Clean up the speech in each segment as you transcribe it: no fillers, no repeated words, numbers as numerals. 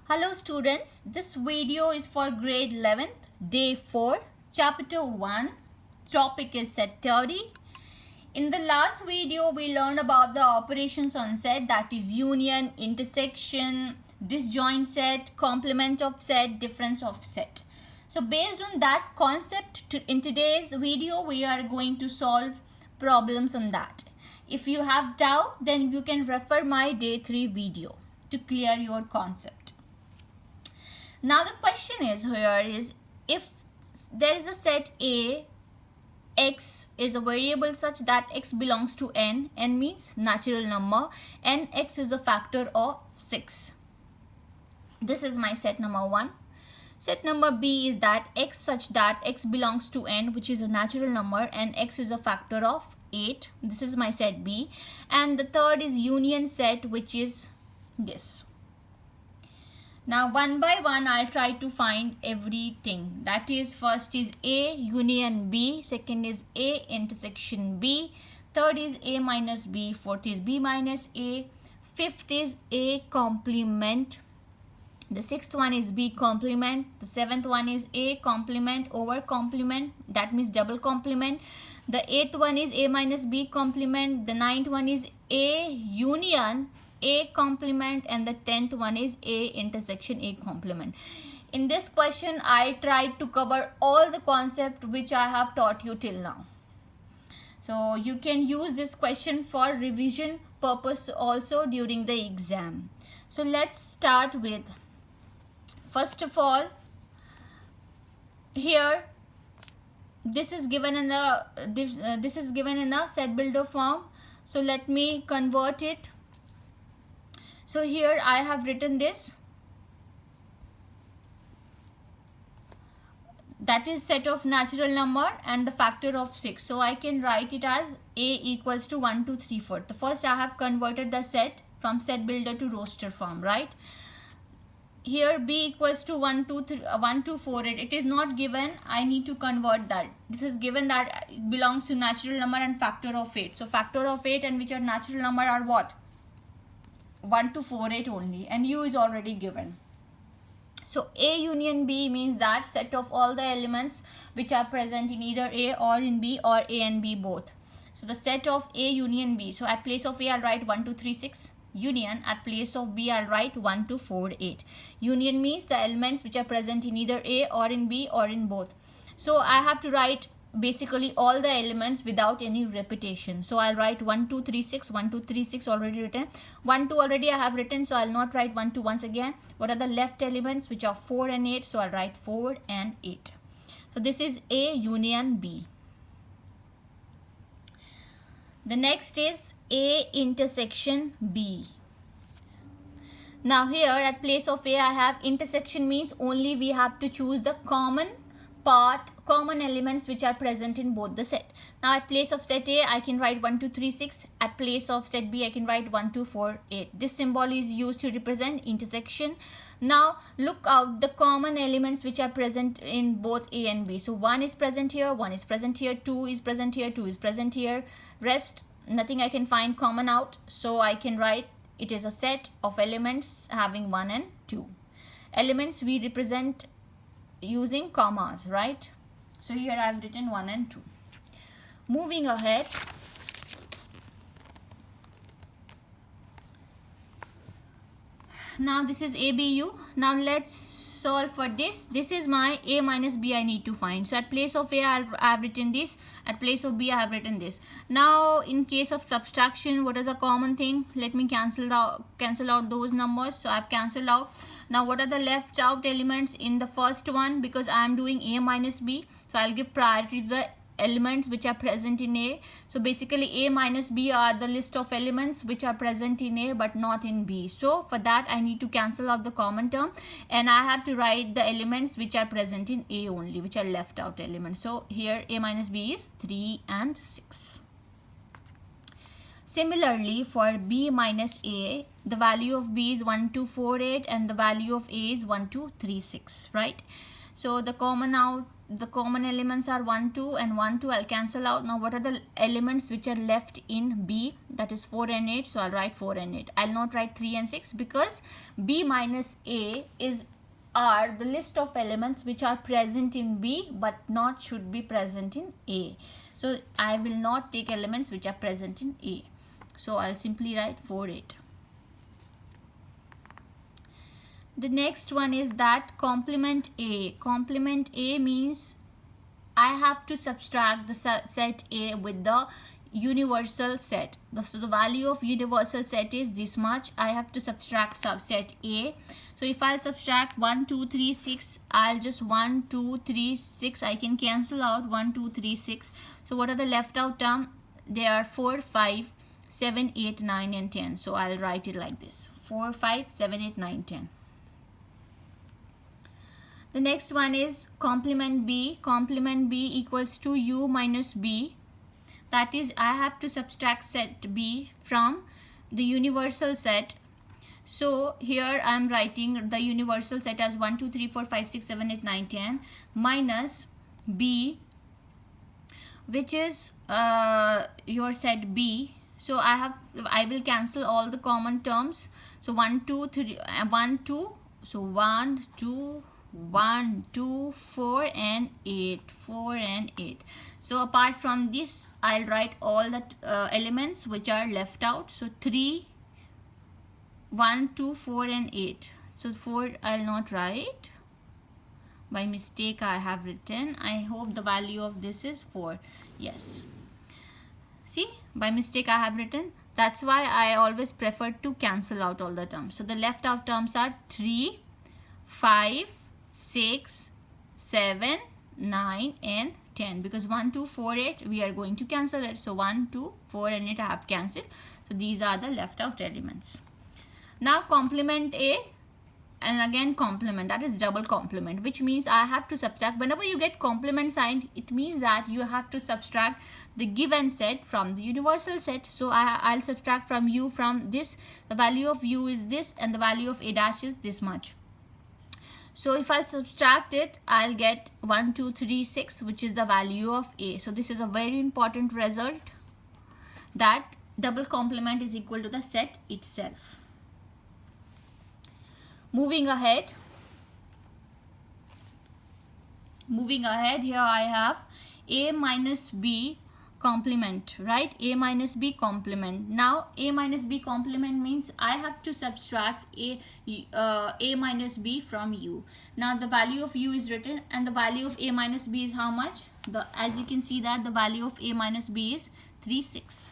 Hello students, this video is for grade 11th, day 4, chapter 1, topic is set theory. In the last video, we learned about the operations on set, that is union, intersection, disjoint set, complement of set, difference of set. So based on that concept, in today's video, we are going to solve problems on that. If you have doubt, then you can refer my day 3 video to clear your concept. Now the question is here is, if there is a set A, x is a variable such that x belongs to n means natural number, and x is a factor of 6. This is my set number 1. Set number B is that x such that x belongs to n, which is a natural number, and x is a factor of 8. This is my set B. And the third is union set, which is this. Now one by one I'll try to find everything. That is, first is A union B, second is A intersection B, third is A minus B, fourth is B minus A, fifth is A complement, the sixth one is B complement, the seventh one is A complement over complement, that means double complement, the eighth one is A minus B complement, the ninth one is A union A complement, and the 10th one is A intersection A complement. In this question, I tried to cover all the concept which I have taught you till now. So you can use this question for revision purpose also during the exam. So let's start with, first of all, here this is given in the this is given in a set builder form. So let me convert it. So here I have written this, that is set of natural number and the factor of 6. So I can write it as A equals to 1, 2, 3, 4. The first I have converted the set from set builder to roster form, right? Here B equals to 1, 2, 3, 1, 2, 4, 8. It is not given. I need to convert that. This is given that it belongs to natural number and factor of 8. So factor of 8 and which are natural number are what? 1 to 4, 8 only, and U is already given. So A union B means that set of all the elements which are present in either A or in B, or A and B both. So the set of A union B. So at place of A I'll write 1, 2, 3, 6. Union, at place of B I'll write 1, 2, 4, 8. Union means the elements which are present in either A or in B or in both. So I have to write basically all the elements without any repetition. So I'll write 1, 2, 3, 6, 1, 2, 3, 6 already written. 1, 2 already I have written, so I'll not write 1, 2 once again. What are the left elements, which are 4 and 8? So I'll write 4 and 8. So this is A union B. The next is A intersection B. Now here at place of A I have intersection, means only we have to choose the common part, common elements which are present in both the set. Now at place of set A I can write 1, 2, 3, 6. At place of set B I can write 1, 2, 4, 8. This symbol is used to represent intersection. Now look out the common elements which are present in both A and B. So 1 is present here, 1 is present here, 2 is present here, 2 is present here. Rest nothing I can find common out. So I can write it is a set of elements having 1 and 2. Elements we represent using commas, right? So here I have written 1 and 2. Moving ahead, now this is ABU. Now let's solve for this. This is my A minus B I need to find. So at place of A I have written this, at place of B I have written this. Now in case of subtraction, what is a common thing? Let me cancel out those numbers. So I've cancelled out. Now what are the left out elements in the first one? Because I am doing A minus B, so I'll give priority to the elements which are present in A. So basically A minus B are the list of elements which are present in A but not in B. So for that I need to cancel out the common term, and I have to write the elements which are present in A only, which are left out elements. So here A minus B is 3 and 6. Similarly, for B minus A, the value of B is 1, 2, 4, 8, and the value of A is 1, 2, 3, 6, right? So the common elements are 1 2 and 1 2. I'll cancel out. Now what are the elements which are left in B? That is 4 and 8. So I'll write 4 and 8. I'll not write 3 and 6 because B minus A are the list of elements which are present in B but not should be present in A. So I will not take elements which are present in A. So I'll simply write 4 8. The next one is that complement A. Complement A means I have to subtract the set A with the universal set. So the value of universal set is this much. I have to subtract subset A. So if I'll subtract 1 2 3 6, I'll just 1 2 3 6. I can cancel out 1 2 3 6. So what are the left out term? They are 4 5 7 8 9 and 10. So I'll write it like this: 4 5 7 8 9 10. The next one is complement B. Complement B equals to U minus B. That is, I have to subtract set B from the universal set. So here I am writing the universal set as 1 2 3 4 5 6 7 8 9 10 minus B, which is your set B. So I will cancel all the common terms. So 1 2 3 1 2. So 1 2 1 2 4 and 8, 4 and 8. So apart from this, I'll write all the elements which are left out. So 3 1 2 4 and 8. So 4 I'll not write. By mistake I have written. I hope the value of this is 4. Yes, see, by mistake I have written. That's why I always prefer to cancel out all the terms. So the left out terms are 3 5 6 7 9 and 10, because 1 2 4 8 we are going to cancel it. So 1 2 4 and 8 I have cancelled. So these are the left out elements. Now complement A, and again complement, that is double complement, which means I have to subtract. Whenever you get complement sign, it means that you have to subtract the given set from the universal set. So I'll subtract from U from this. The value of U is this and the value of A dash is this much. So if I subtract it, I'll get 1 2 3 6, which is the value of A. So this is a very important result, that double complement is equal to the set itself. Moving ahead, here I have A minus B complement, right? A minus B complement. Now A minus B complement means I have to subtract A minus B from U. Now the value of U is written and the value of A minus B is how much? As you can see that the value of A minus B is 3 6.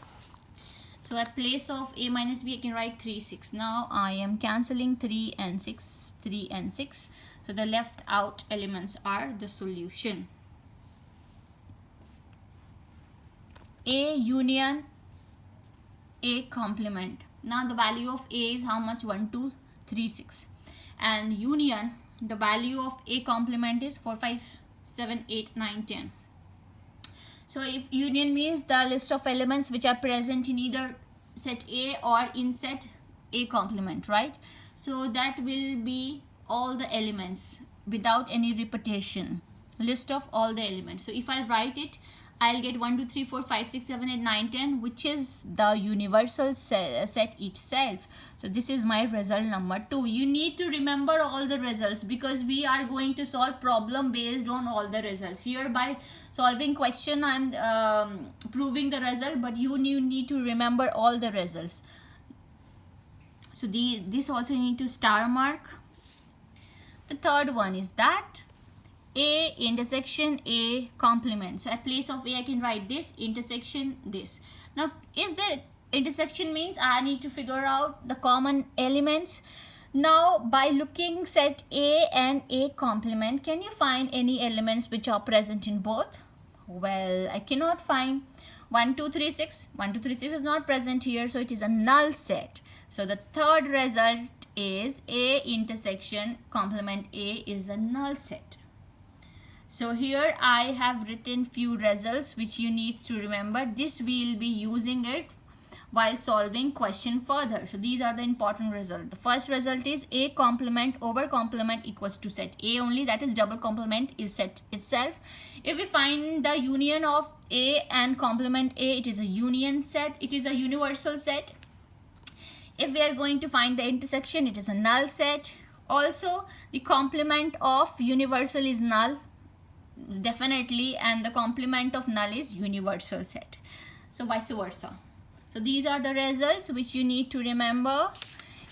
So at place of A minus B I can write 3 6. Now I am cancelling 3 and 6, 3 and 6. So the left out elements are the solution. A union A complement. Now the value of A is how much? 1 2 3 6. And union, the value of A complement is 4 5 7 8 9 10. So if union means the list of elements which are present in either set A or in set A complement, right? So that will be all the elements without any repetition, list of all the elements. So if I write it, I'll get 1 2 3 4 5 6 7 8 9 10, which is the universal set itself. So this is my result number 2. You need to remember all the results because we are going to solve problem based on all the results. Here by solving question I'm proving the result, but you need to remember all the results. So this also you need to star mark. The third one is that A intersection A complement. So at place of A I can write this intersection this. Now is the intersection means I need to figure out the common elements. Now by looking set A and A complement, can you find any elements which are present in both? Well, I cannot find. 1 2 3 6. 1 2 3 6 is not present here, so it is a null set. So the third result is A intersection complement A is a null set. So here I have written few results which you need to remember. This we will be using it while solving question further. So these are the important results. The first result is A complement over complement equals to set A only, that is double complement is set itself. If we find the union of A and complement A, it is a union set, it is a universal set. If we are going to find the intersection, it is a null set. Also, the complement of universal is null, definitely, and the complement of null is universal set. So vice versa. So these are the results which you need to remember.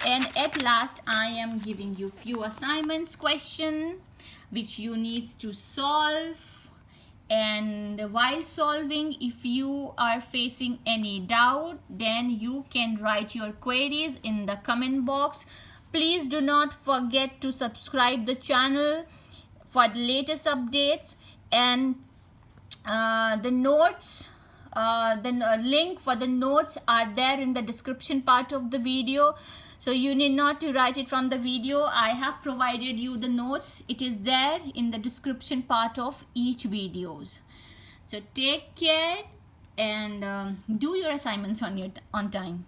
And at last, I am giving you few assignments question which you need to solve. And while solving, if you are facing any doubt, then you can write your queries in the comment box. Please do not forget to subscribe the channel for the latest updates, and the notes, the link for the notes are there in the description part of the video. So you need not to write it from the video. I have provided you the notes. It is there in the description part of each videos. So take care and do your assignments on time.